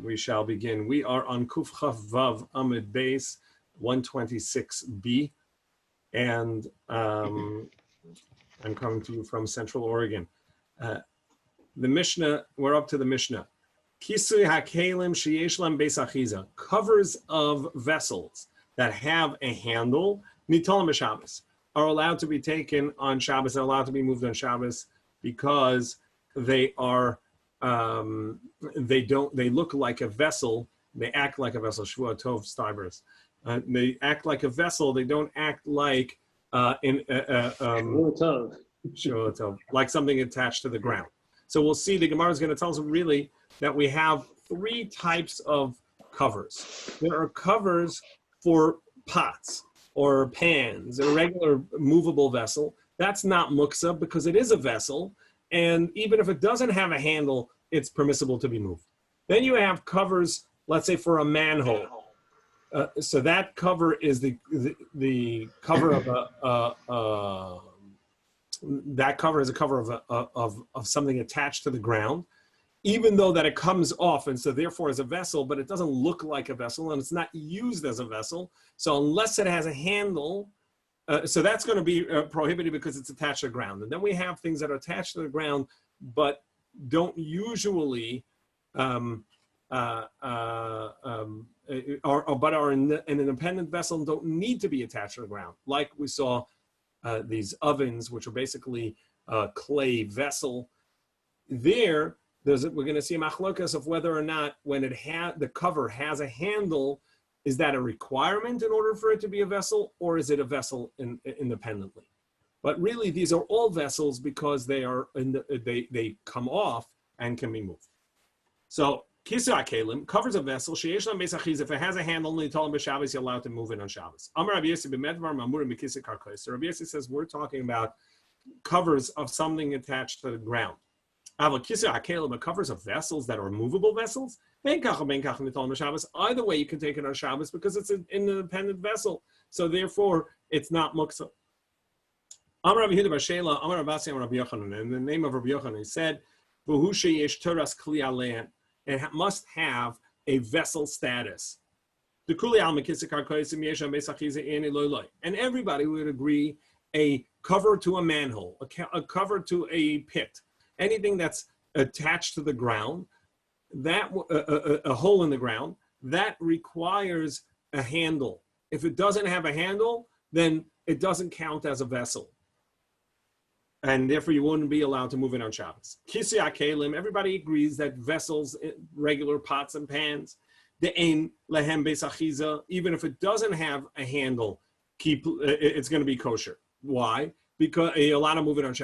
We shall begin. We are on Kuf Chav Vav Amid Beis 126b, and I'm coming to you from Central Oregon. The Mishnah, we're up to the Mishnah. Kisui hakelim sheyesh lam beis achiza, covers of vessels that have a handle, nitolim b'Shabbos, are allowed to be taken on Shabbos, are allowed to be moved on Shabbos because they are, they look like a vessel, they act like a vessel, Shvua Tov Stivers. They act like a vessel, they don't act like Shvua Tov, like something attached to the ground. So we'll see, the Gemara is going to tell us really that we have three types of covers. There are covers for pots or pans, a regular movable vessel. That's not muksa because it is a vessel, and even if it doesn't have a handle, it's permissible to be moved. Then you have covers, let's say for a manhole. So that cover is the cover of that cover is a cover of something attached to the ground, even though that it comes off, and so therefore is a vessel, but it doesn't look like a vessel, and it's not used as a vessel. So unless it has a handle, so that's going to be prohibited because it's attached to the ground. And then we have things that are attached to the ground, but don't usually, but are in an independent vessel and don't need to be attached to the ground. Like we saw these ovens, which are basically a clay vessel. We're going to see a machlokas of whether or not when the cover has a handle, is that a requirement in order for it to be a vessel, or is it a vessel independently? But really, these are all vessels because they are they come off and can be moved. So kisu hakelim covers a vessel. Sheyesh lam beis achiza. If it has a handle, only told b'Shabbos, you're allowed to move it on Shabbos. Amar Rabbi Yossi b'medvar mamurim b'kisei karkos. So Rabbi Yossi says we're talking about covers of something attached to the ground. But covers of vessels that are movable vessels. Either way, you can take it on Shabbos because it's an independent vessel. So therefore, it's not muksa. Amar Rabbi Yehuda bar Shela, Amar Rabbi Asi, Amar Rabbi Yochanan. In the name of Rabbi Yochanan, he said, "V'hu sheyesh toras kli alein." It must have a vessel status. And everybody would agree a cover to a manhole, a cover to a pit, anything that's attached to the ground, that a hole in the ground, that requires a handle. If it doesn't have a handle, then it doesn't count as a vessel. And therefore, you wouldn't be allowed to move it on Shabbos. Kisei hakelim, everybody agrees that vessels, regular pots and pans, de'ein lehem beis achiza, even if it doesn't have a handle, it's going to be kosher. Why? Because you're allowed to move it on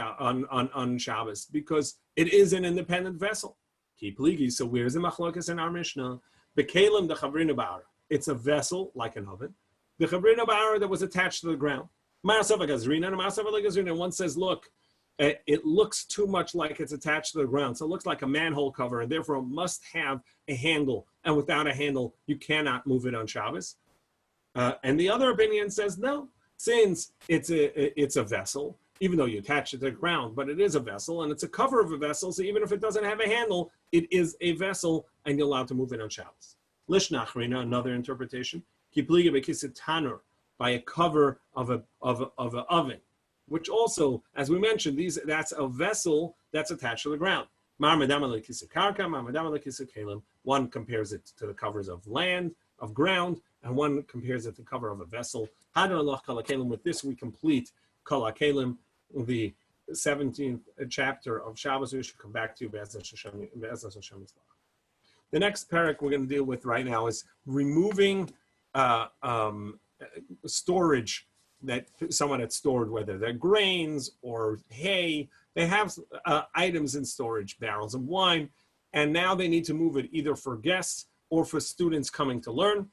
Shabbos, because it is an independent vessel. Keep ligi. So where's the machlokas in our Mishnah? Bekelim the chavrina bar. It's a vessel like an oven. The chavrina bar that was attached to the ground. Ma'asav gazrina and ma'asav gazrina. One says, look, it looks too much like it's attached to the ground, so it looks like a manhole cover, and therefore it must have a handle. And without a handle, you cannot move it on Shabbos. And the other opinion says no, since it's a vessel, even though you attach it to the ground, but it is a vessel, and it's a cover of a vessel, so even if it doesn't have a handle, it is a vessel, and you're allowed to move it on Shabbos. Lishnachrina, another interpretation, kipliga bekisit tanur, by a cover of an oven, which also, as we mentioned, that's a vessel that's attached to the ground. One compares it to the covers of land, of ground, and one compares it to the cover of a vessel. With this, we complete Kol HaKelim, the 17th chapter of Shabbos. We should come back to Be'ez Hashem. The next parak we're going to deal with right now is removing storage that someone had stored, whether they're grains or hay. They have items in storage, barrels of wine, and now they need to move it either for guests or for students coming to learn.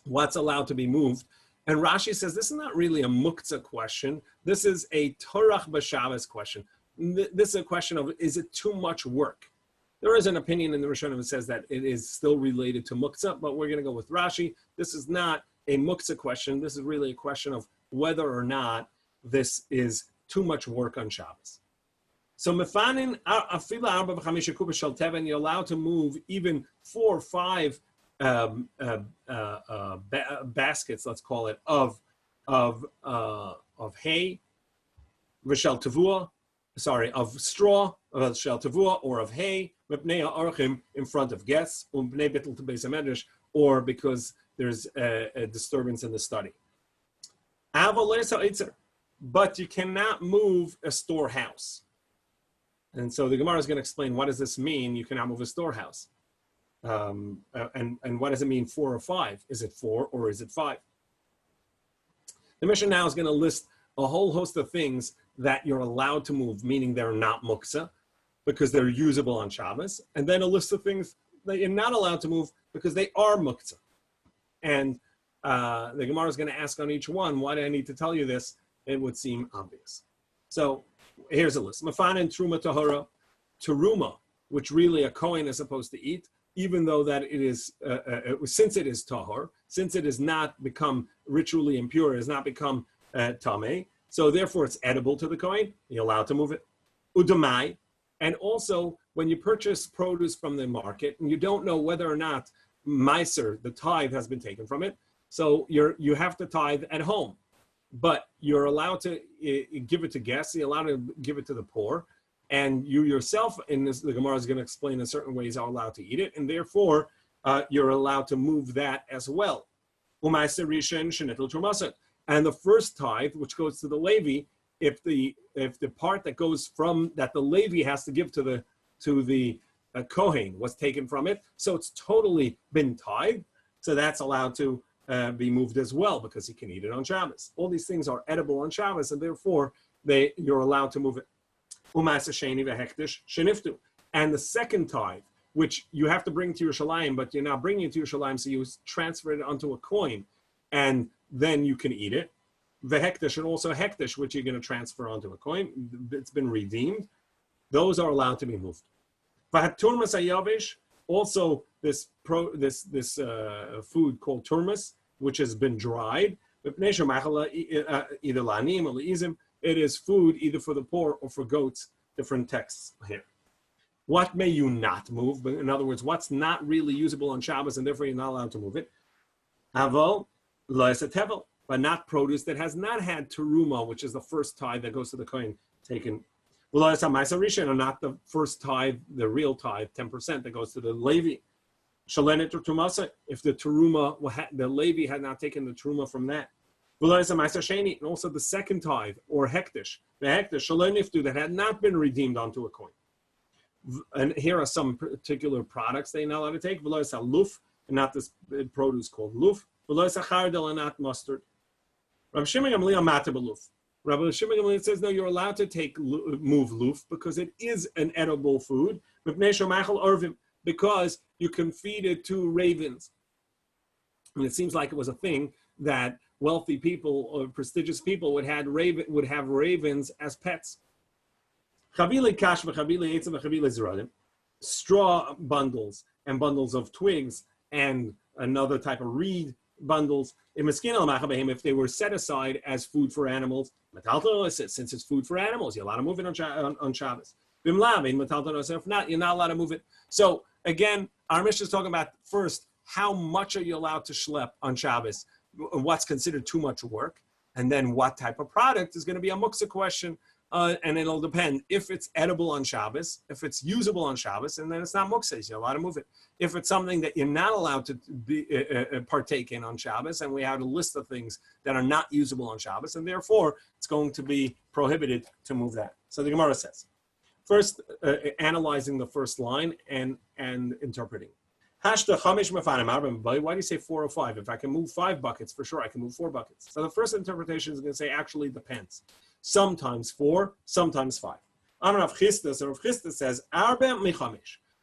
What's allowed to be moved? And Rashi says this is not really a muktzah question. This is a torach b'Shabbos question. This is a question of, is it too much work? There is an opinion in the Rishonim that says that it is still related to muktzah, but we're going to go with Rashi. This is not a muktzah question. This is really a question of whether or not this is too much work on Shabbos. So mefanin afila arba v'chamisha kuba shel teva, and you're allowed to move even 4 or 5 baskets, let's call it, of hay, v'shel tavua, of straw, of shel tavua, or of hay, mepnei ha'orchim, in front of guests, u'mepnei bittul beis hamedrash, or because there's a disturbance in the study. But you cannot move a storehouse. And so the Gemara is going to explain, what does this mean? You cannot move a storehouse. And what does it mean 4 or 5? Is it 4 or is it 5? The Mishnah now is going to list a whole host of things that you're allowed to move, meaning they're not muksa, because they're usable on Shabbos, and then a list of things that you're not allowed to move because they are muksa. And the Gemara is going to ask on each one, why do I need to tell you this? It would seem obvious. So here's a list. Mafan and Truma Tahara, Teruma, which really a Kohen is supposed to eat, even though that it is, since it is Tahor, since it has not become ritually impure, it has not become Tameh, so therefore it's edible to the Kohen, you're allowed to move it. Udamai, and also when you purchase produce from the market and you don't know whether or not Meiser, the tithe, has been taken from it, so you have to tithe at home, but you're allowed to give it to guests, you're allowed to give it to the poor, and you yourself, in this, the Gemara is going to explain in certain ways, are allowed to eat it, and therefore you're allowed to move that as well. And the first tithe, which goes to the Levi, if the part that goes from that the Levi has to give to the Kohen was taken from it, so it's totally been tithed, so that's allowed to be moved as well because he can eat it on Shabbos. All these things are edible on Shabbos, and therefore you're allowed to move it. And the second tithe, which you have to bring to Yerushalayim, but you're not bringing it to Yerushalayim, so you transfer it onto a coin, and then you can eat it. Vehektish, and also hektish, which you're going to transfer onto a coin. It's been redeemed. Those are allowed to be moved. Vahaturmas ayavish, also this food called turmas, which has been dried. It is food either for the poor or for goats. Different texts here. What may you not move? But in other words, what's not really usable on Shabbos, and therefore you're not allowed to move it. Aval, tevel, but not produce that has not had teruma, which is the first tithe that goes to the kohen taken. Or not the first tithe, the real tithe, 10% that goes to the Levi. Shalenet or tumasa, if the teruma, the Levi had not taken the teruma from that. And also the second tithe, or hektish, the hektish, shaleniftu, that had not been redeemed onto a coin. And here are some particular products they're not allowed to take. Luf, and not this produce called luf. And not mustard. Rabbi Shimon Gamliel mata b'luf. Rabbi Shimon Gamliel says, no, you're allowed to move luf because it is an edible food. Because you can feed it to ravens. And it seems like it was a thing that wealthy people or prestigious people would have ravens as pets. Straw bundles and bundles of twigs and another type of reed bundles, if they were set aside as food for animals, since it's food for animals, you're allowed to move it on Shabbos. If not, you're not allowed to move it. So again, our Mishnah is talking about first, how much are you allowed to schlep on Shabbos? What's considered too much work, and then what type of product is going to be a muksa question, and it'll depend if it's edible on Shabbos, if it's usable on Shabbos, and then it's not muksa, you're allowed to move it. If it's something that you're not allowed to partake in on Shabbos, and we have a list of things that are not usable on Shabbos, and therefore it's going to be prohibited to move that. So the Gemara says, first, analyzing the first line and interpreting. Why do you say 4 or 5? If I can move 5 buckets, for sure I can move 4 buckets. So the first interpretation is going to say actually depends. Sometimes 4, sometimes 5. Rav Chisda says,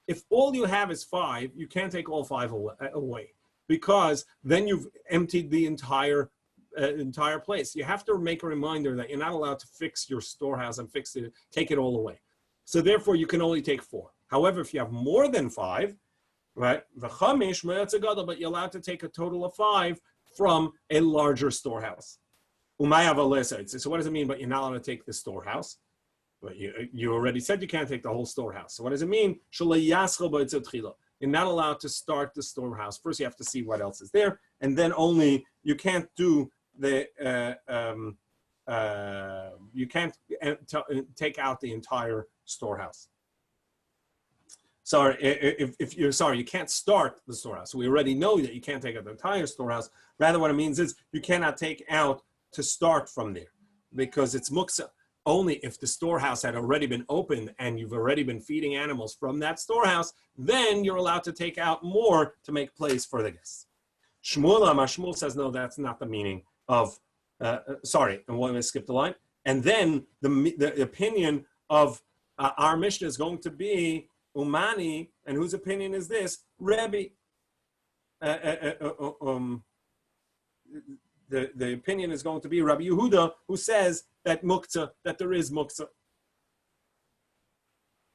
if all you have is 5, you can't take all 5 away because then you've emptied the entire place. You have to make a reminder that you're not allowed to fix your storehouse and take it all away. So therefore you can only take 4. However, if you have more than 5, right, but you're allowed to take a total of 5 from a larger storehouse. So what does it mean, but you're not allowed to take the storehouse? But you already said you can't take the whole storehouse. So what does it mean? You're not allowed to start the storehouse. First, you have to see what else is there, and then only you can't do the you can't take out the entire storehouse. Sorry, if you're sorry, you can't start the storehouse. We already know that you can't take out the entire storehouse. Rather, what it means is you cannot take out to start from there, because it's muksa. Only if the storehouse had already been opened and you've already been feeding animals from that storehouse, then you're allowed to take out more to make place for the guests. Shmuel says, no, that's not the meaning of, sorry, and we're going to skip the line. And then the opinion of our Mishnah is going to be Umani, and whose opinion is this? Rabbi. The opinion is going to be Rabbi Yehuda, who says that muktzah, that there is muktzah.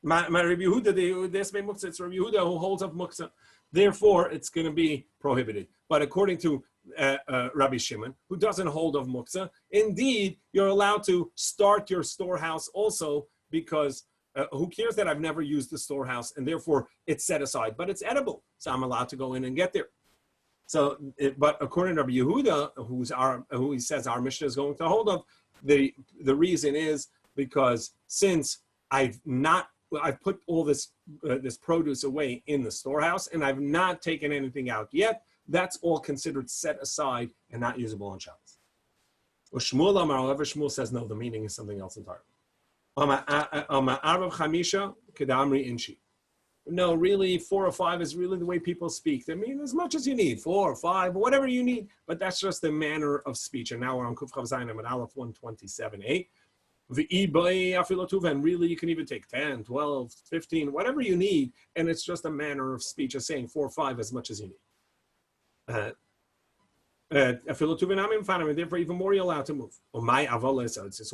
My Rabbi Yehuda, it's Rabbi Yehuda who holds up muktzah. Therefore, it's going to be prohibited. But according to Rabbi Shimon, who doesn't hold of muktzah, indeed, you're allowed to start your storehouse also, because who cares that I've never used the storehouse, and therefore it's set aside, but it's edible, so I'm allowed to go in and get there. So, but according to Rabbi Yehuda, who he says our Mishnah is going to hold of, the reason is because since I've put all this produce away in the storehouse and I've not taken anything out yet, that's all considered set aside and not usable on Shabbos. Shmuel Amar, however, Shmuel says no, the meaning is something else entirely. No, really, 4 or 5 is really the way people speak. I mean, as much as you need, 4 or 5, whatever you need, but that's just the manner of speech. And now we're on Kuf Chav Zayin at Aleph 127a. And really, you can even take 10, 12, 15, whatever you need, and it's just a manner of speech of saying 4 or 5 as much as you need. Therefore, even more you're allowed to move. So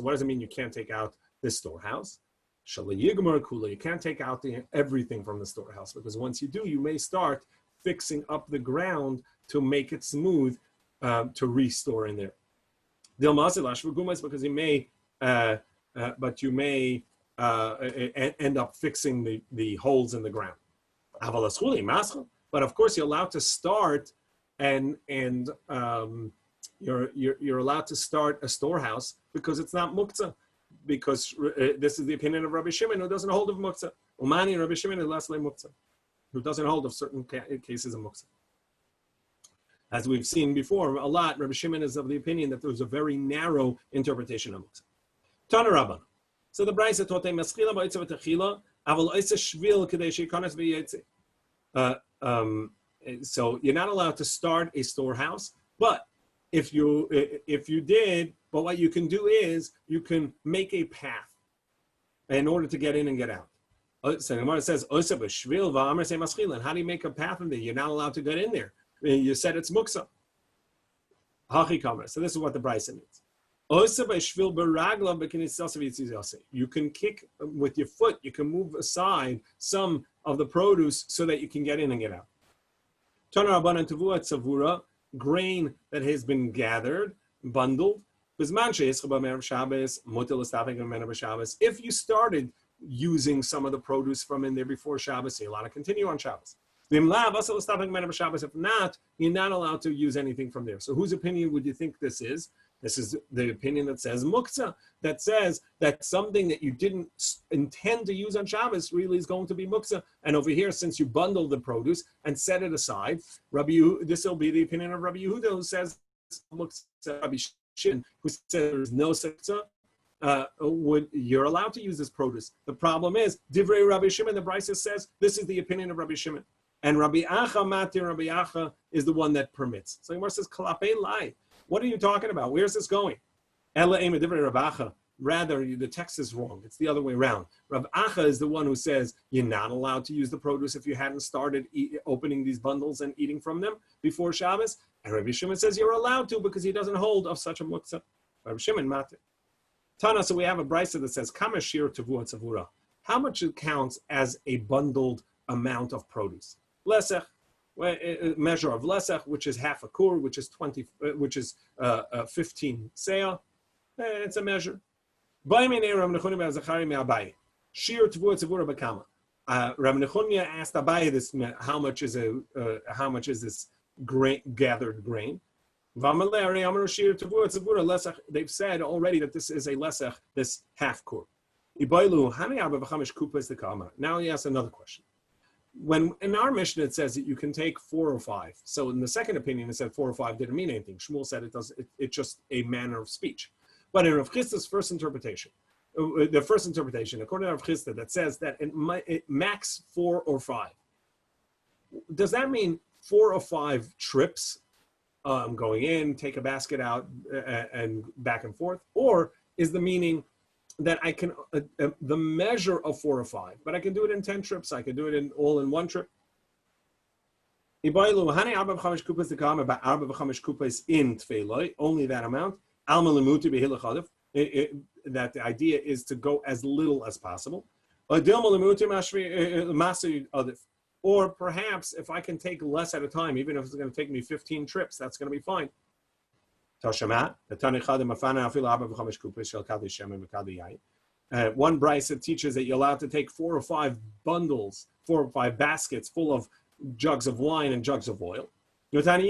what does it mean you can't take out this storehouse? You can't take out everything from the storehouse, because once you do, you may start fixing up the ground to make it smooth to restore in there. Because you may, but you may end up fixing the holes in the ground. But of course, you're allowed to start, and you're allowed to start a storehouse because it's not muktzah. Because this is the opinion of Rabbi Shimon, who doesn't hold of muktzah. Umani Rabbi Shimon is less like muktzah, who doesn't hold of certain cases of muktzah. As we've seen before a lot, Rabbi Shimon is of the opinion that there's a very narrow interpretation of muktzah. Tana Rabban. So the Brisa taught them maschila ba'itza v'techila, aval oisa shvil kadei sheikonas v'yetze. So you're not allowed to start a storehouse, but if you did, but what you can do is you can make a path in order to get in and get out. So Gemara says, and how do you make a path in there? You're not allowed to get in there. You said it's muksa. So this is what the Brisa means. You can kick with your foot, you can move aside some of the produce so that you can get in and get out. Grain that has been gathered, bundled. If you started using some of the produce from in there before Shabbos, you're allowed to continue on Shabbos. If not, you're not allowed to use anything from there. So whose opinion would you think this is? This is the opinion that says muktzah, that says that something that you didn't intend to use on Shabbos really is going to be muktzah. And over here, since you bundle the produce and set it aside, this will be the opinion of Rabbi Yehuda, who says muktzah. Rabbi Shin, who says there's no muktzah, you're allowed to use this produce. The problem is, Divrei Rabbi Shimon, the Brisa says, this is the opinion of Rabbi Shimon. And Rabbi Acha Matir, Rabbi Acha is the one that permits. So Gemara says, Kalapei Lai. What are you talking about? Where's this going? Ela Ema Divrei Rabbi Acha. Rather, the text is wrong. It's the other way around. Rabbi Acha is the one who says you're not allowed to use the produce if you hadn't started opening these bundles and eating from them before Shabbos. And Rabbi Shimon says you're allowed to because he doesn't hold of such a muktzah. Rabbi Shimon Matir. Tana, so we have a brisa that says, Kama shir tavua tzavura. How much it counts as a bundled amount of produce? Lesech, a measure of lesech, which is half a kur, which is 15 seah. It's a measure. Rabbi Nechunya asked Abaye this: how much is this gathered grain? They've said already that this is a lesach, this half kur. Now he asks another question. When in our Mishnah it says that you can take 4 or 5. So in the second opinion it said 4 or 5 didn't mean anything. Shmuel said it's just a manner of speech. But in Rav Chisda's first interpretation, according to Rav Chisda, that says that it max 4 or 5. Does that mean 4 or 5 trips? Going in, take a basket out, and back and forth, or is the meaning that I can the measure of 4 or 5, but I can do it in 10 trips. I can do it all in one trip. Only that amount. That the idea is to go as little as possible. Or perhaps if I can take less at a time, even if it's going to take me 15 trips, that's going to be fine. One brisa teaches that you're allowed to take 4 or 5 bundles, 4 or 5 baskets full of jugs of wine and jugs of oil. And one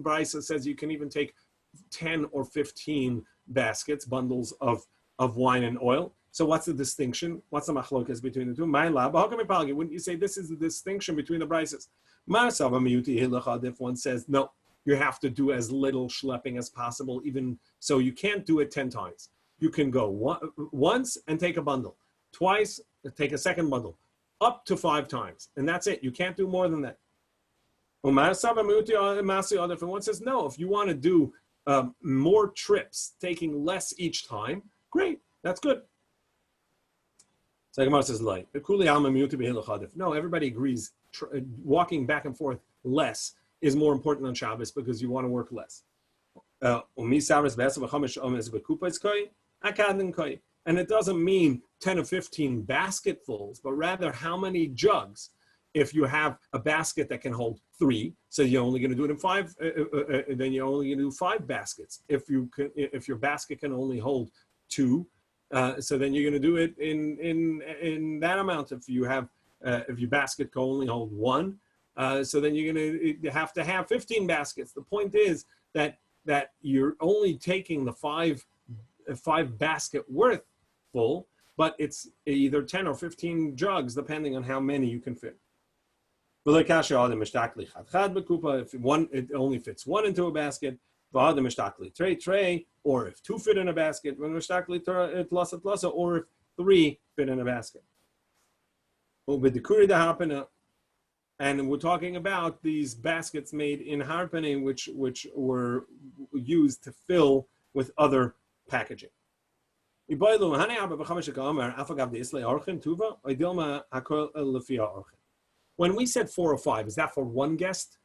brisa says you can even take 10 or 15 baskets, bundles of wine and oil. So what's the distinction? What's the machlokas between the two? Wouldn't you say this is the distinction between the brises? If one says, no, you have to do as little schlepping as possible, even so you can't do it 10 times. You can go once and take a bundle, twice, take a second bundle, up to 5 times. And that's it. You can't do more than that. If one says, no, if you want to do more trips, taking less each time, great, that's good. So Gemara says, no, everybody agrees. Walking back and forth less is more important on Shabbos because you want to work less. And it doesn't mean 10 or 15 basketfuls, but rather how many jugs. If you have a basket that can hold 3, so you're only going to do it in 5, then you're only going to do 5 baskets. If your basket can only hold 2, so then you're going to do it in that amount. If your basket can only hold 1, so then you're going to have 15 baskets. The point is that you're only taking the 5 basket worth full, but it's either 10 or 15 jugs depending on how many you can fit. If it only fits 1 into a basket, or if 2 fit in a basket, or if 3 fit in a basket. And we're talking about these baskets made in harpene, which were used to fill with other packaging. When we said 4 or 5, is that for one guest?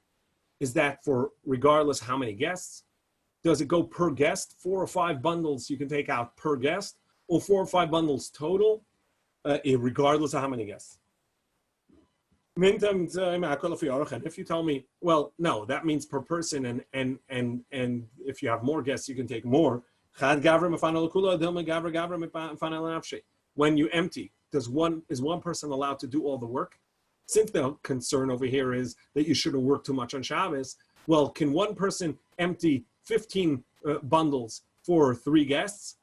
Is that for regardless how many guests? Does it go per guest? 4 or 5 bundles you can take out per guest, or 4 or 5 bundles total, regardless of how many guests? If you tell me, well, no, that means per person, and if you have more guests, you can take more. When you empty, is one person allowed to do all the work? Since the concern over here is that you shouldn't work too much on Shabbos, well, can one person empty 15 bundles for 3 guests?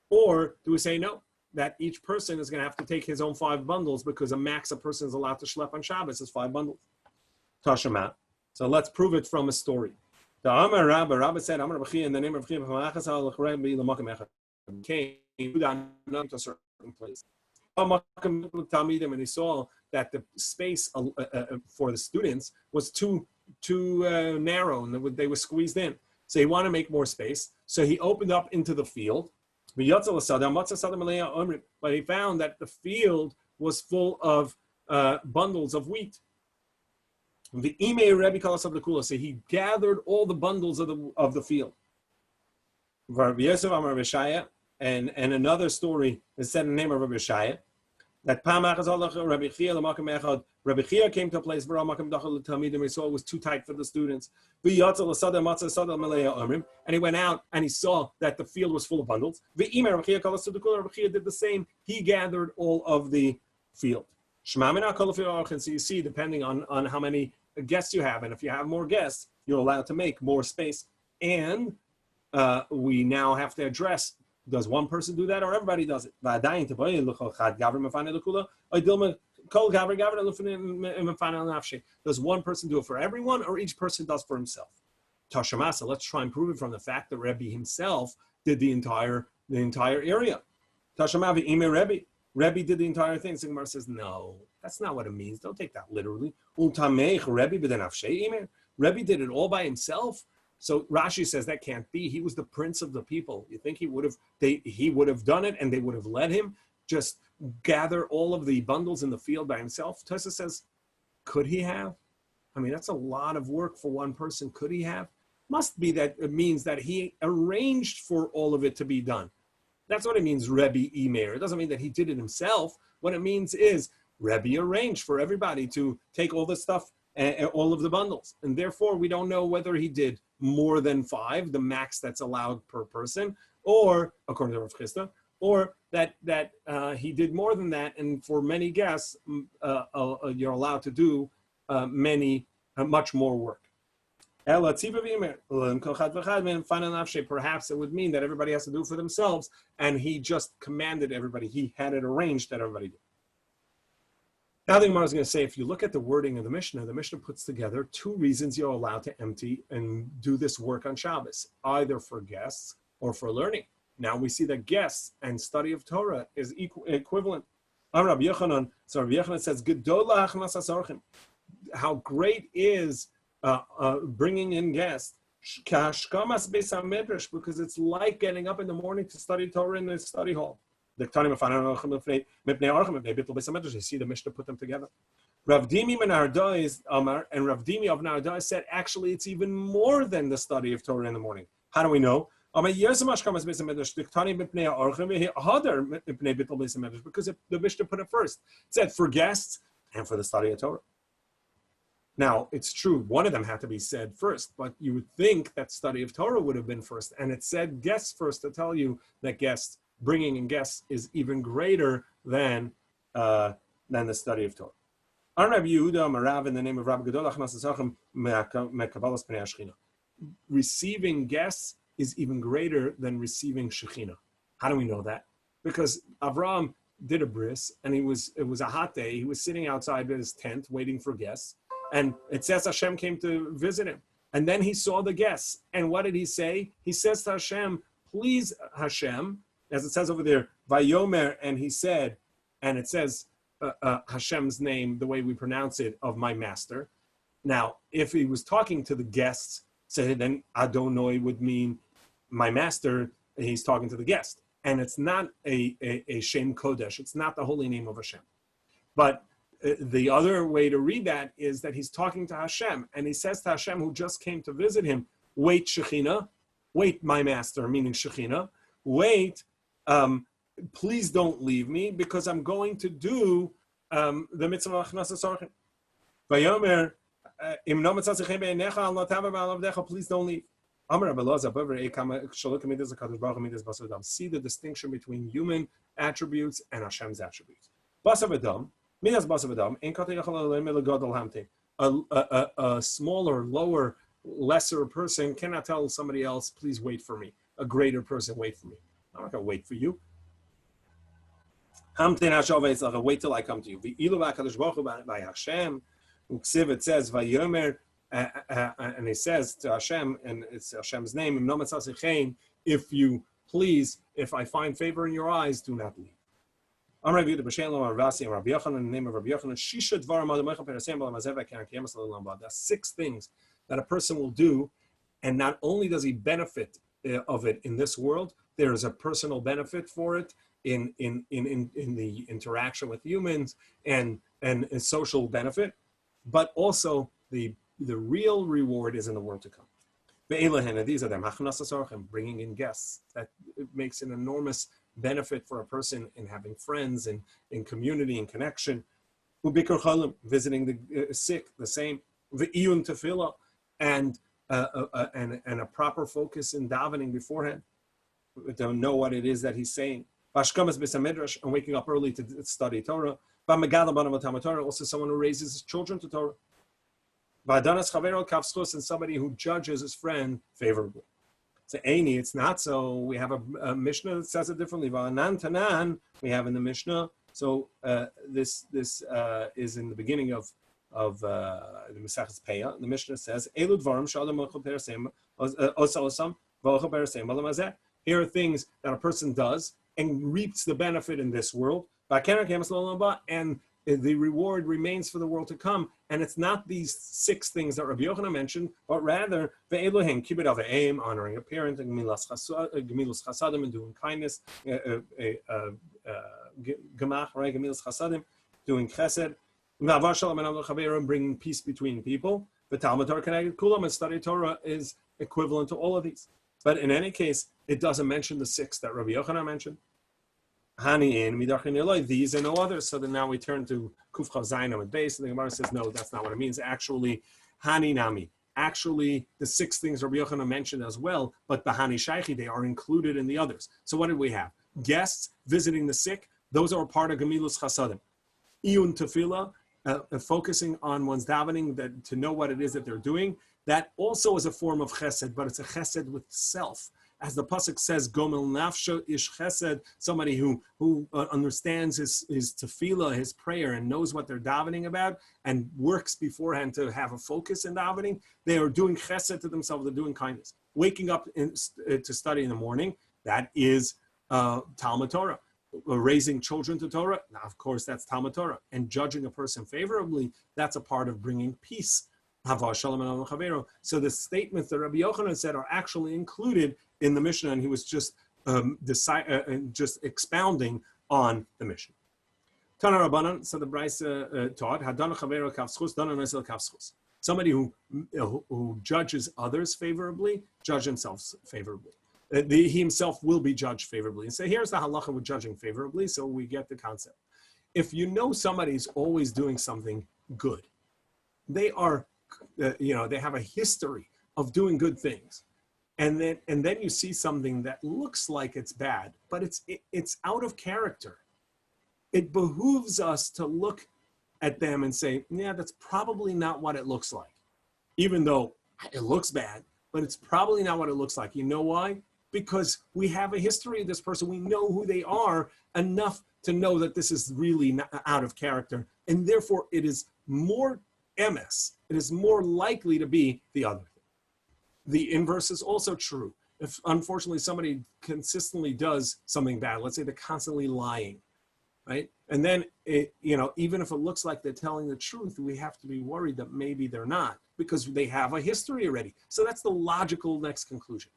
Or do we say no, that each person is going to have to take his own 5 bundles because a max a person is allowed to schlep on Shabbos is 5 bundles? Tashema. So let's prove it from a story. The Amar Rabbi said, Amar B'chi, in the name of B'chi, came to a certain place. And he saw that the space for the students was too narrow, and they were squeezed in. So he wanted to make more space. So he opened up into the field. But he found that the field was full of bundles of wheat. So he gathered all the bundles of the field. And another story is said in the name of Rabbi Shaya. That Rabbi Chia came to a place where he saw it was too tight for the students. And he went out and he saw that the field was full of bundles. Rabbi Chia did the same. He gathered all of the field. So you see, depending on how many guests you have, and if you have more guests, you're allowed to make more space. And we now have to address, does one person do that or everybody does it? Does one person do it for everyone or each person does for himself? Tashamasa, let's try and prove it from the fact that Rebbe himself did the entire area. Tashamavi ime Rebbe. Rebbe did the entire thing. So Gemara says, no, that's not what it means. Don't take that literally. Rebbe did it all by himself. So Rashi says that can't be. He was the prince of the people. You think he would have done it and they would have let him just gather all of the bundles in the field by himself? Tosa says, could he have? I mean, that's a lot of work for one person. Could he have? Must be that it means that he arranged for all of it to be done. That's what it means, Rebbe Imer. It doesn't mean that he did it himself. What it means is Rebbe arranged for everybody to take all the stuff, all of the bundles. And therefore, we don't know whether he did more than 5, the max that's allowed per person, or, according to Rav Chisda, or that he did more than that, and for many guests, you're allowed to do much more work. Perhaps it would mean that everybody has to do it for themselves, and he just commanded everybody. He had it arranged that everybody did. Now the Gemara is going to say, if you look at the wording of the Mishnah puts together 2 reasons you're allowed to empty and do this work on Shabbos, either for guests or for learning. Now we see that guests and study of Torah is equivalent. Rabbi Yochanan says, how great is bringing in guests, because it's like getting up in the morning to study Torah in the study hall. You see the Mishnah put them together. Rav Dimi ben Ardai and Rav Dimi of Ardai said, actually, it's even more than the study of Torah in the morning. How do we know? Because the Mishnah put it first. It said for guests and for the study of Torah. Now, it's true, one of them had to be said first, but you would think that study of Torah would have been first. And it said guests first to tell you that bringing in guests is even greater than the study of Torah. Rabbi Yehuda Marav, in the name of Rabbi Gadol, receiving guests is even greater than receiving Shekhinah. How do we know that? Because Avraham did a bris, and it was a hot day. He was sitting outside his tent waiting for guests, and it says Hashem came to visit him. And then he saw the guests, and what did he say? He says to Hashem, please Hashem, as it says over there, Vayomer, and he said, and it says Hashem's name, the way we pronounce it, of my master. Now, if he was talking to the guests, then Adonai would mean my master, he's talking to the guest. And it's not a Shem Kodesh, it's not the holy name of Hashem. But the other way to read that is that he's talking to Hashem, and he says to Hashem, who just came to visit him, wait Shekhinah, wait my master, meaning Shekhinah, wait, please don't leave me, because I'm going to do the mitzvah of Achnasas Orchim. Vayomer, im no mitzvah sechem be'enecha al notava ba'al avdecha, please don't leave. See the distinction between human attributes and Hashem's attributes. A smaller, lower, lesser person cannot tell somebody else, please wait for me. A greater person, wait for me. I'm not going to wait for you. Wait till I come to you. It says, and he says to Hashem, and it's Hashem's name, if you please, if I find favor in your eyes, do not leave. In the name of Rabbi Yochanan, there are 6 things that a person will do, and not only does he benefit of it in this world, there is a personal benefit for it in the interaction with humans and a social benefit, but also the real reward is in the world to come. These are them, bringing in guests. That makes an enormous benefit for a person in having friends and in community and connection. Ubikar Cholim, visiting the sick, the same. V'iyun tefillah, and a proper focus in davening beforehand. We don't know what it is that he's saying. Vashkamas b'samedrash, and waking up early to study Torah. V'megala b'nam Talmud Torah, also someone who raises his children to Torah. V'adanas chavero kavschus, and somebody who judges his friend favorably. So Eini, it's not so. We have a Mishnah that says it differently. V'anan tanan, we have in the Mishnah. So this is in the beginning of the Maseches Peah. The Mishnah says, "Elu dvarim shalom ochel perasem osam v'ochel perasem alamazeh." Here are things that a person does and reaps the benefit in this world, and the reward remains for the world to come. And it's not these 6 things that Rabbi Yochanan mentioned, but rather ve'elohim kibbud avim, honoring a parent, and gemilus chasadim, and doing kindness, gemach, right, gemilus chasadim, doing chesed, and bringing peace between people. The Talmud Torah connected kulam, and study Torah is equivalent to all of these. But in any case, it doesn't mention the 6 that Rabbi Yochanan mentioned. These and no others. So then now we turn to Kuf Chav Zayin and base, and the Gemara says, no, that's not what it means. Actually, Hani Nami. Actually, the 6 things Rabbi Yochanan mentioned as well, but Bahani Shaichi, they are included in the others. So what did we have? Guests visiting the sick, those are a part of Gemilus Chasadim. Iyun Tefillah, focusing on one's davening, that to know what it is that they're doing, that also is a form of chesed, but it's a chesed with self. As the pasuk says, "Gomel nafsho ish chesed," somebody who understands his tefillah, his prayer, and knows what they're davening about, and works beforehand to have a focus in davening. They are doing chesed to themselves. They're doing kindness. Waking up to study in the morning, that is Talmud Torah. Raising children to Torah, now of course that's Talmud Torah. And judging a person favorably, that's a part of bringing peace. So the statements that Rabbi Yochanan said are actually included in the Mishnah, and he was just expounding on the Mishnah. Tana Rabbanan, so the Brisa taught, Hadana Chavero Kavschus, Dana Nesel Kavschus. Somebody who judges others favorably, judge himself favorably. He himself will be judged favorably. And so here's the halacha with judging favorably, so we get the concept. If you know somebody's always doing something good, they are, they have a history of doing good things, and then you see something that looks like it's bad, but it's out of character. It behooves us to look at them and say, yeah, that's probably not what it looks like, even though it looks bad, but it's probably not what it looks like. You know why? Because we have a history of this person. We know who they are enough to know that this is really not out of character, and therefore it is more MS. It is more likely to be the other thing. The inverse is also true. If unfortunately somebody consistently does something bad, let's say they're constantly lying, right? And then even if it looks like they're telling the truth, we have to be worried that maybe they're not, because they have a history already. So that's the logical next conclusion.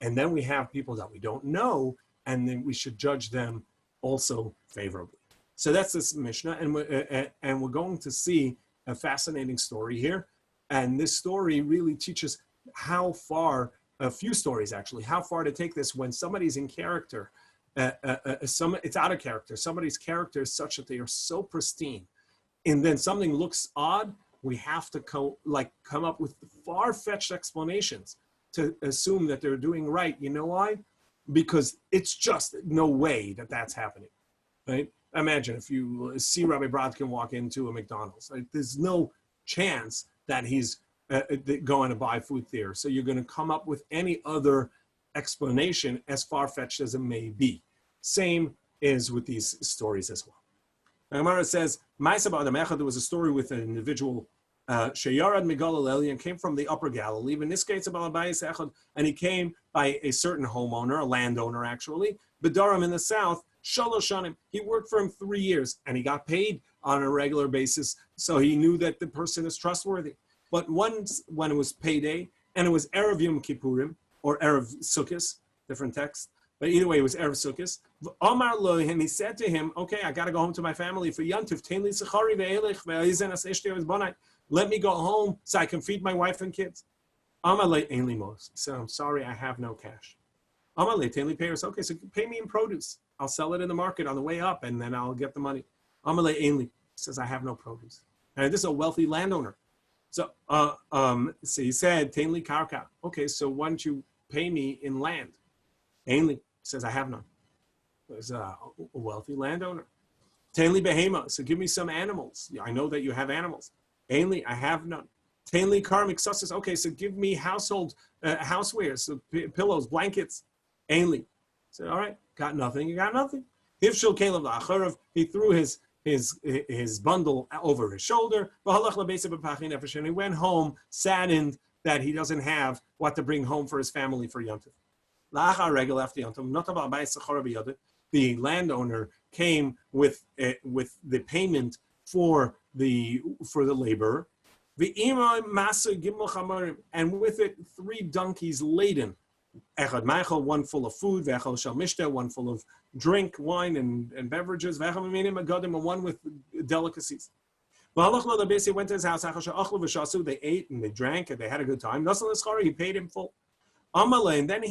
And then we have people that we don't know, and then we should judge them also favorably. So that's this Mishnah, and we're going to see a fascinating story here. And this story really teaches how far, a few stories actually, how far to take this when somebody's in character, it's out of character. Somebody's character is such that they are so pristine, and then something looks odd, we have to come up with far-fetched explanations to assume that they're doing right. You know why? Because it's just no way that that's happening, right? Imagine if you see Rabbi Brodkin walk into a McDonald's, right? There's no chance that he's going to buy food there. So you're going to come up with any other explanation, as far-fetched as it may be. Same is with these stories as well. Gemara says, there was a story with an individual, Sheyarad Migalil and came from the upper Galilee. In this case, and he came by a certain homeowner, a landowner actually, Bedarim in the south, Shaloshanim. He worked for him 3 years, and he got paid on a regular basis, so he knew that the person is trustworthy. But once, when it was payday, and it was Erev Yom Kippurim, or Erev Sukkos, different text, but either way, it was Erev Sukkos. Amar lo, and he said to him, okay, I got to go home to my family for Yantiv. Let me go home so I can feed my wife and kids. Amar le, ainli mos. So I'm sorry, I have no cash. Amar le, tenli payers. Okay, so pay me in produce. I'll sell it in the market on the way up, and then I'll get the money. Amalei Ainli says, I have no produce. And this is a wealthy landowner. So he said, Tainli Karka. Okay, so why don't you pay me in land? Ainli says, I have none. There's a wealthy landowner. Tainli Behema, so give me some animals. I know that you have animals. Ainli, I have none. Tainli Karmik Susses, okay, so give me household housewares, so pillows, blankets. Ainli. So, all right, got nothing, you got nothing. Hivshul Caleb La'acharav, he threw his bundle over his shoulder. And he went home saddened that he doesn't have what to bring home for his family for Yom Tov. The landowner came with the payment for the labor, and with it 3 donkeys laden. One full of food, one full of drink, wine and beverages, and one with delicacies. He went to his house, they ate and they drank and they had a good time. He paid him full. And then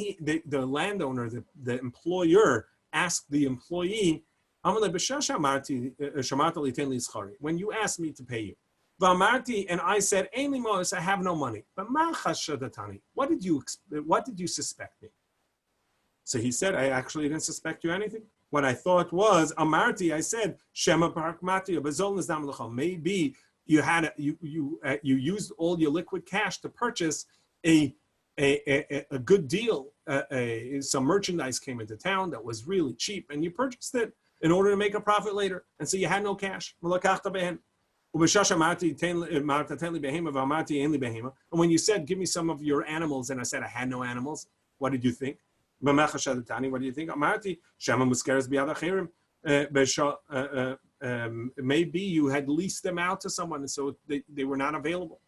the landowner, the employer, asked the employee, when you asked me to pay you, and I said, I have no money. But what did you suspect me? So he said, I actually didn't suspect you anything. What I thought was, Amarti, I said, Shema Parakmati, maybe you used all your liquid cash to purchase a good deal. Some merchandise came into town that was really cheap, and you purchased it in order to make a profit later. And so you had no cash. And when you said, give me some of your animals, and I said, I had no animals, what did you think? What do you think? Maybe you had leased them out to someone, and so they were not available.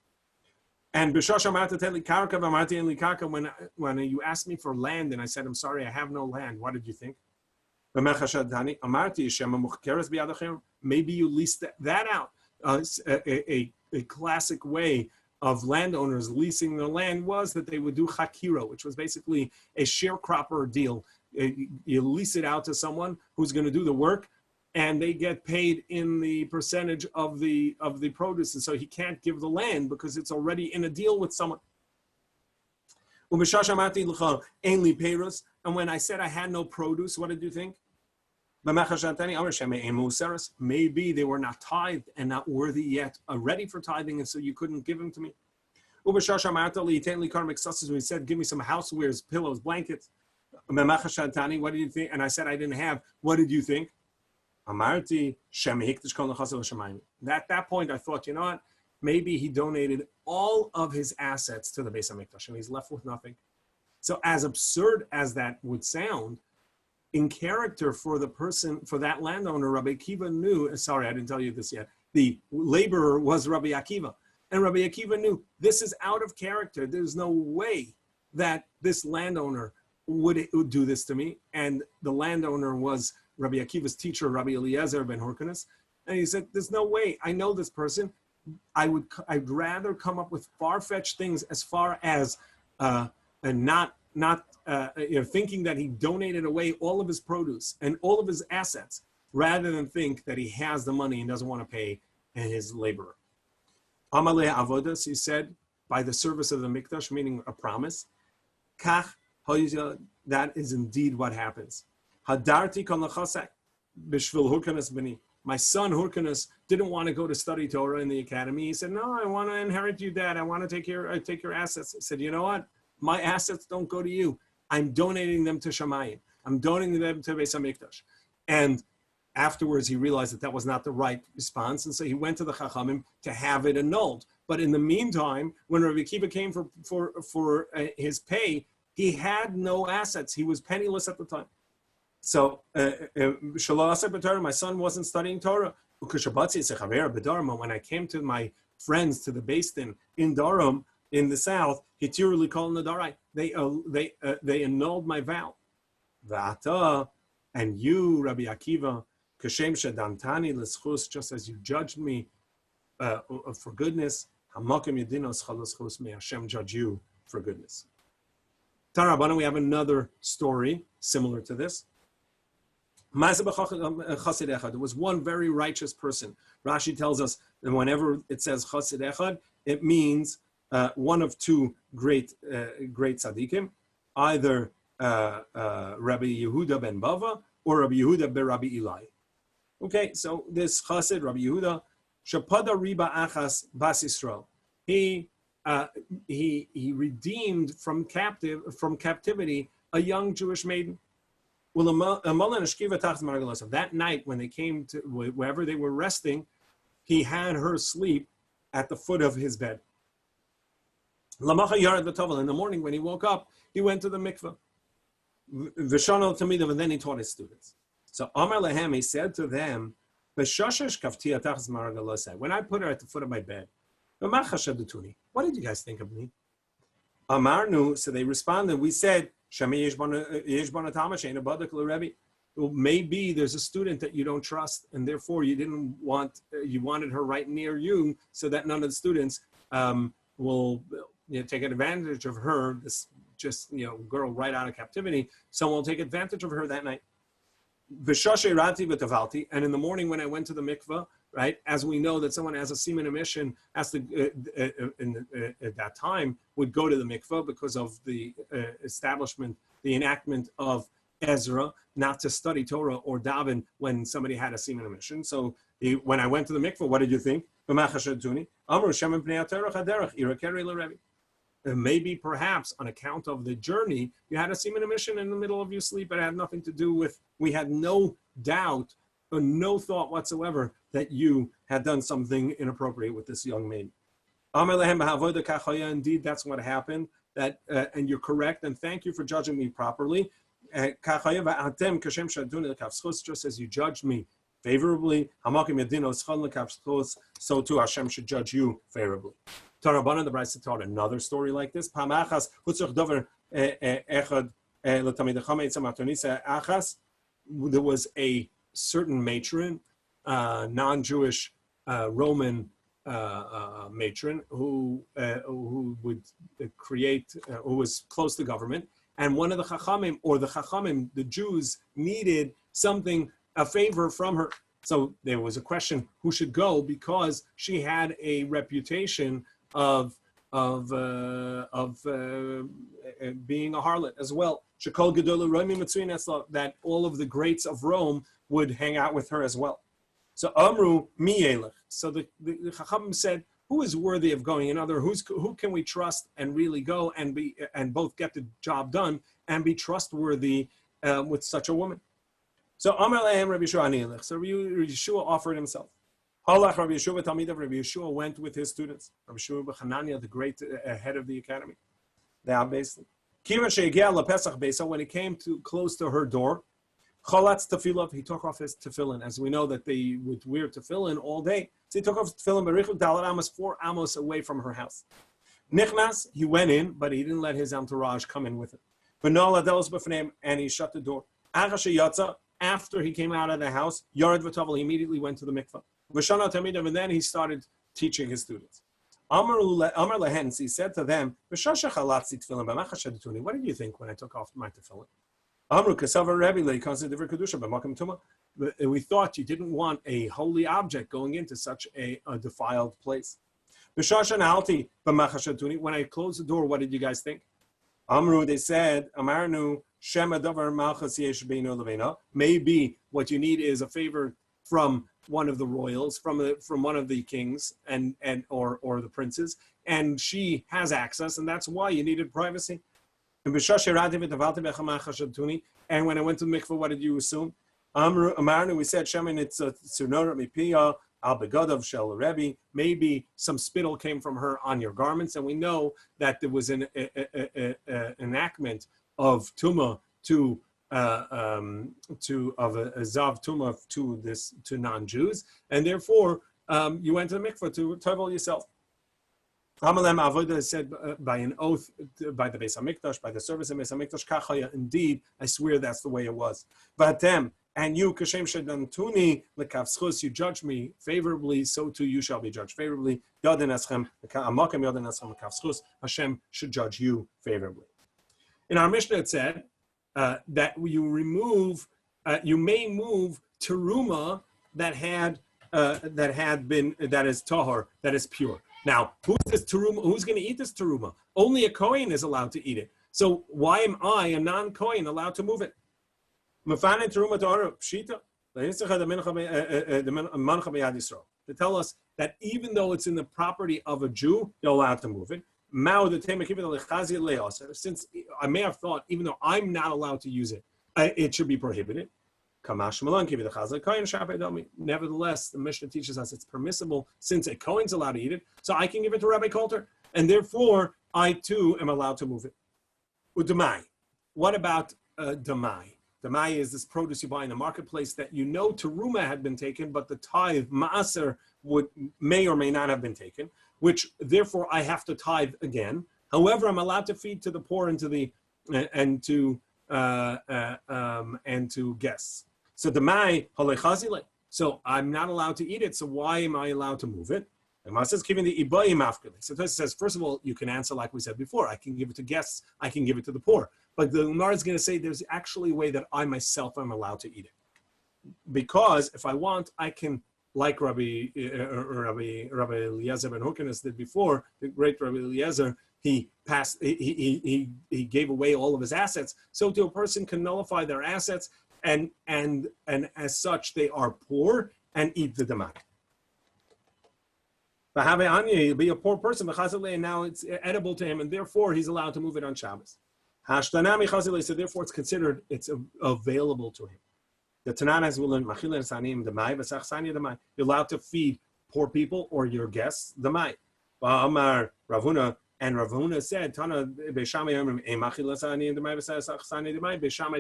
And when you asked me for land, and I said, I'm sorry, I have no land, what did you think? Maybe you leased that out. A classic way of landowners leasing their land was that they would do hakira, which was basically a sharecropper deal. You lease it out to someone who's going to do the work, and they get paid in the percentage of the produce, and so he can't give the land because it's already in a deal with someone. And when I said I had no produce, what did you think? Maybe they were not tithed and not worthy yet, ready for tithing, and so you couldn't give them to me. When he said, give me some housewares, pillows, blankets. What did you think? And I said I didn't have. What did you think? At that point, I thought, you know what? Maybe he donated all of his assets to the Beis HaMikdash, and he's left with nothing. So as absurd as that would sound, in character for the person, for that landowner, Rabbi Akiva knew, sorry, I didn't tell you this yet, the laborer was Rabbi Akiva. And Rabbi Akiva knew this is out of character. There's no way that this landowner would do this to me. And the landowner was Rabbi Akiva's teacher, Rabbi Eliezer ben Horkanes. And he said, there's no way. I know this person. I'd rather come up with far-fetched things as far as thinking that he donated away all of his produce and all of his assets, rather than think that he has the money and doesn't want to pay his laborer. Amalei avodas, he said, by the service of the mikdash, meaning a promise. Kach, that is indeed what happens. Hadarti kon lachasek b'shvil Hurkanes b'ni. My son Hurkanes didn't want to go to study Torah in the academy. He said, no, I want to inherit you, Dad. I want to take your assets. I said, you know what? My assets don't go to you. I'm donating them to Shamayim. I'm donating them to Beis HaMikdash. And afterwards, he realized that was not the right response. And so he went to the Chachamim to have it annulled. But in the meantime, when Rabbi Akiva came for his pay, he had no assets. He was penniless at the time. So, my son wasn't studying Torah. When I came to my friends, to the Beis Din in Durham, in the south, they annulled my vow. And you, Rabbi Akiva, just as you judged me for goodness, may Hashem judge you for goodness. Tarabana, we have another story similar to this. There was one very righteous person. Rashi tells us that whenever it says Chassid Echad, it means one of two great tzaddikim, either Rabbi Yehuda ben Bava or Rabbi Yehuda ben Rabbi Eli. Okay, so this Chassid, Rabbi Yehuda, Shapada Riba Achas Bas Yisrael. He redeemed from captivity a young Jewish maiden. Well, that night when they came to wherever they were resting, he had her sleep at the foot of his bed. In the morning when he woke up, he went to the mikveh. And then he taught his students. So Amar Lehem, he said to them, when I put her at the foot of my bed, what did you guys think of me? Amarnu, so they responded, we said, maybe there's a student that you don't trust, and therefore you wanted her right near you, so that none of the students will take advantage of her, this girl right out of captivity. Someone will take advantage of her that night. And in the morning when I went to the mikveh, right, as we know that someone has a semen emission has to at that time would go to the mikveh because of the establishment, the enactment of Ezra, not to study Torah or daven when somebody had a semen emission. So when I went to the mikveh, what did you think? Maybe perhaps on account of the journey, you had a semen emission in the middle of your sleep. It had nothing to do with, we had no doubt or no thought whatsoever that you had done something inappropriate with this young maiden. Indeed, that's what happened. That and you're correct, and thank you for judging me properly. Just as you judged me favorably, so too Hashem should judge you favorably. Tarabana, the Brisa taught another story like this. There was a certain matron, non-Jewish Roman matron who would create, who was close to government, and one of the Chachamim, the Jews, needed something, a favor from her. So there was a question who should go, because she had a reputation of being a harlot as well. That all of the greats of Rome would hang out with her as well. So Amru Miyelech. So the Chachamim said, who is worthy of going? In other words, who can we trust and really go and both get the job done and be trustworthy with such a woman? So Amar Lehem Rabbi Yeshua Anilech. So Rabbi Yeshua offered himself. Halach Rabbi Yeshua Talmid of Rabbi Yeshua went with his students. Rabbi Yeshua B'Chanania, the great head of the academy. They are basically. So when he came close to her door, Cholatz tefillah, he took off his tefillin. As we know that they would wear tefillin all day. So he took off his tefillin, Berichut Dalet Amos, 4 amos away from her house. Nichnas, he went in, but he didn't let his entourage come in with him. And he shut the door. After he came out of the house, Yared V'Tavel, he immediately went to the mikveh. And then he started teaching his students. Amar Lehen, he said to them, what did you think when I took off my tefillin? We thought you didn't want a holy object going into such a defiled place. When I closed the door, what did you guys think? Amru, they said, Amarnu, maybe what you need is a favor from one of the royals, from one of the kings or the princes, and she has access, and that's why you needed privacy. And when I went to the mikveh, what did you assume? We said, maybe some spittle came from her on your garments, and we know that there was an enactment of tumah to zav tumah to non-Jews, and therefore you went to the mikveh to tovel yourself. Hamalem Avodah said by an oath by the Beis Hamikdash, by the service of Beis Hamikdash, Kachaya, indeed, I swear that's the way it was. Vatem, and you, Kashem Shedantuni, Lekavschus, you judge me favorably, so too you shall be judged favorably. Yadin Eschem, Amakim Yadin Eschem, Lekavschus, Hashem should judge you favorably. In our Mishnah, it said that you remove you may move teruma that is tahor, that is pure. Now, who's this teruma? Who's going to eat this teruma? Only a kohen is allowed to eat it. So why am I, a non-kohen, allowed to move it? To tell us that even though it's in the property of a Jew, you're allowed to move it. Since I may have thought, even though I'm not allowed to use it, it should be prohibited. Nevertheless, the Mishnah teaches us it's permissible since a Kohen's allowed to eat it, so I can give it to Rabbi Coulter, and therefore I too am allowed to move it. Udamai. What about damai? Damai is this produce you buy in the marketplace that you know teruma had been taken, but the tithe maaser may or may not have been taken, which therefore I have to tithe again. However, I'm allowed to feed to the poor and to guests. So damai halechazile. So I'm not allowed to eat it. So why am I allowed to move it? And Masa says, giving the ibayim afkali. So this says, first of all, you can answer like we said before. I can give it to guests. I can give it to the poor. But the Gemara is going to say there's actually a way that I myself am allowed to eat it, because if I want, I can, like Rabbi Eliezer ben Hukanis did before. The great Rabbi Eliezer, he gave away all of his assets. So to a person can nullify their assets, and as such they are poor and eat the damai. He'll be a poor person, and now it's edible to him, and therefore he's allowed to move it on Shabbos. So therefore it's available to him. The Tanan has will you're allowed to feed poor people or your guests the mai. Ravuna, and Ravuna said, Beishamai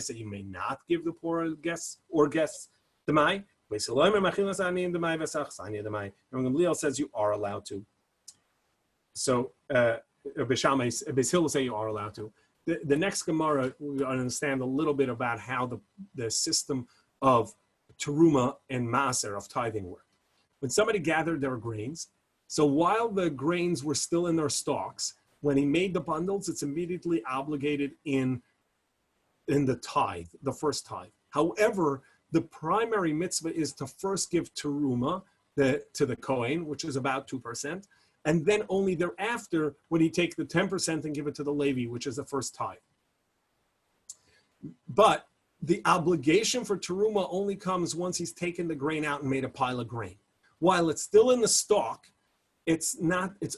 said you may not give the poor guests the mai. And Gamliel says you are allowed to. So Beis Hillel say you are allowed to. The next Gemara, we understand a little bit about how the system of teruma and maaser, of tithing, worked. When somebody gathered their grains, so while the grains were still in their stalks, when he made the bundles, it's immediately obligated in the tithe, the first tithe. However, the primary mitzvah is to first give teruma to the Kohen, which is about 2%, and then only thereafter would he take the 10% and give it to the Levi, which is the first tithe. But the obligation for teruma only comes once he's taken the grain out and made a pile of grain. While it's still in the stalk, it's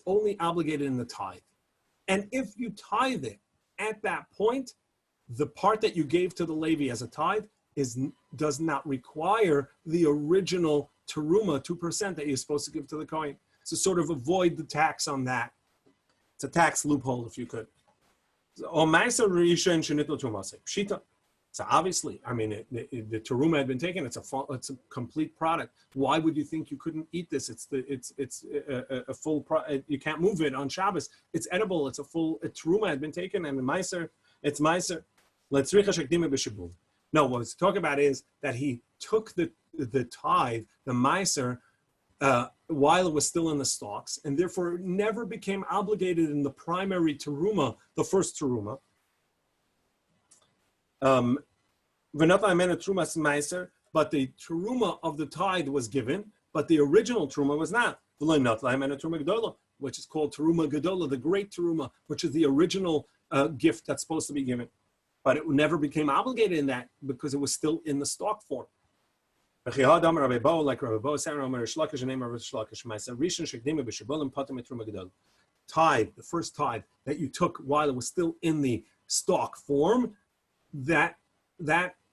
only obligated in the tithe. And if you tithe it at that point, the part that you gave to the Levi as a tithe does not require the original teruma 2% that you're supposed to give to the Kohen. To sort of avoid the tax on that. It's a tax loophole, if you could. So obviously, I mean, the teruma had been taken. It's a complete product. Why would you think you couldn't eat this? It's a full. You can't move it on Shabbos. It's edible. It's a teruma had been taken, and the meiser, it's meiser. No, what he's talking about is that he took the tithe, the meiser, while it was still in the stalks, and therefore never became obligated in the primary teruma, the first teruma. But the teruma of the tithe was given, but the original teruma was not. Which is called teruma gedola, the great teruma, which is the original gift that's supposed to be given. But it never became obligated in that because it was still in the stalk form. Like Rabbi Bo said, tithe, the first tithe that you took while it was still in the stalk form, that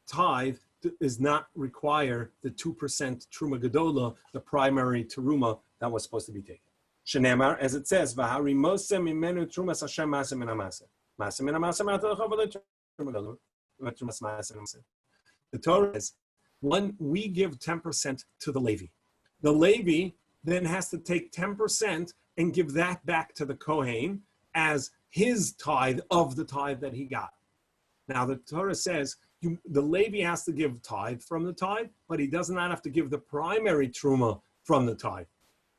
tithe does not require the 2% truma gedola, the primary teruma that was supposed to be taken. Shenemar, as it says, the Torah says, when we give 10% to the Levi, the Levi then has to take 10% and give that back to the Kohen as his tithe of the tithe that he got. Now the Torah says the Levi has to give tithe from the tithe, but he does not have to give the primary truma from the tithe.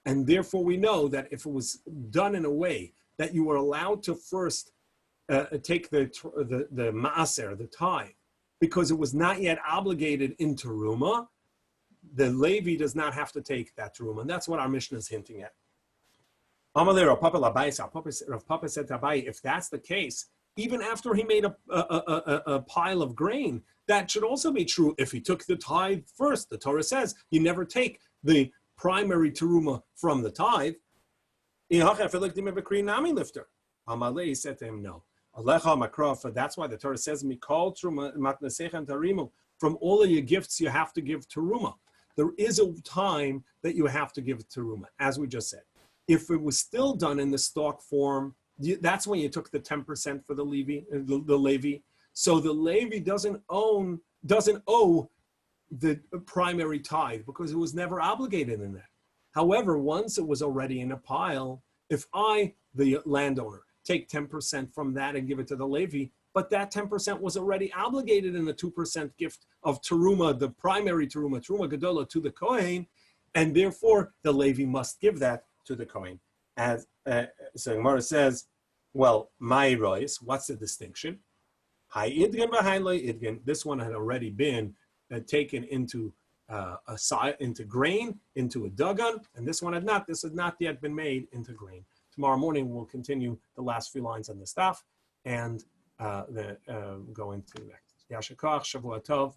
And therefore we know that if it was done in a way that you were allowed to first take the maaser, the tithe, because it was not yet obligated in teruma, the Levi does not have to take that teruma. And that's what our Mishnah is hinting at. Rav Papa said to Abai, if that's the case, even after he made a pile of grain, that should also be true if he took the tithe first. The Torah says you never take the primary teruma from the tithe. Amalei said to him, no. That's why the Torah says, from all of your gifts, you have to give teruma. There is a time that you have to give teruma, as we just said. If it was still done in the stock form, that's when you took the 10% for the Levi. So the Levi doesn't owe the primary tithe because it was never obligated in that. However, once it was already in a pile, if I, the landowner, take 10% from that and give it to the Levi, but that 10% was already obligated in the 2% gift of teruma, the primary teruma gedola, to the Kohen, and therefore the Levi must give that to the Kohen. As so Gemara says, well, my rois, what's the distinction? Hi idgen v'hai lo idgen. This one had already been taken into into grain, into a dagan, and this one had not. This had not yet been made into grain. Tomorrow morning we'll continue the last few lines on the staff and go into next. Yashakach, Shavua Tov.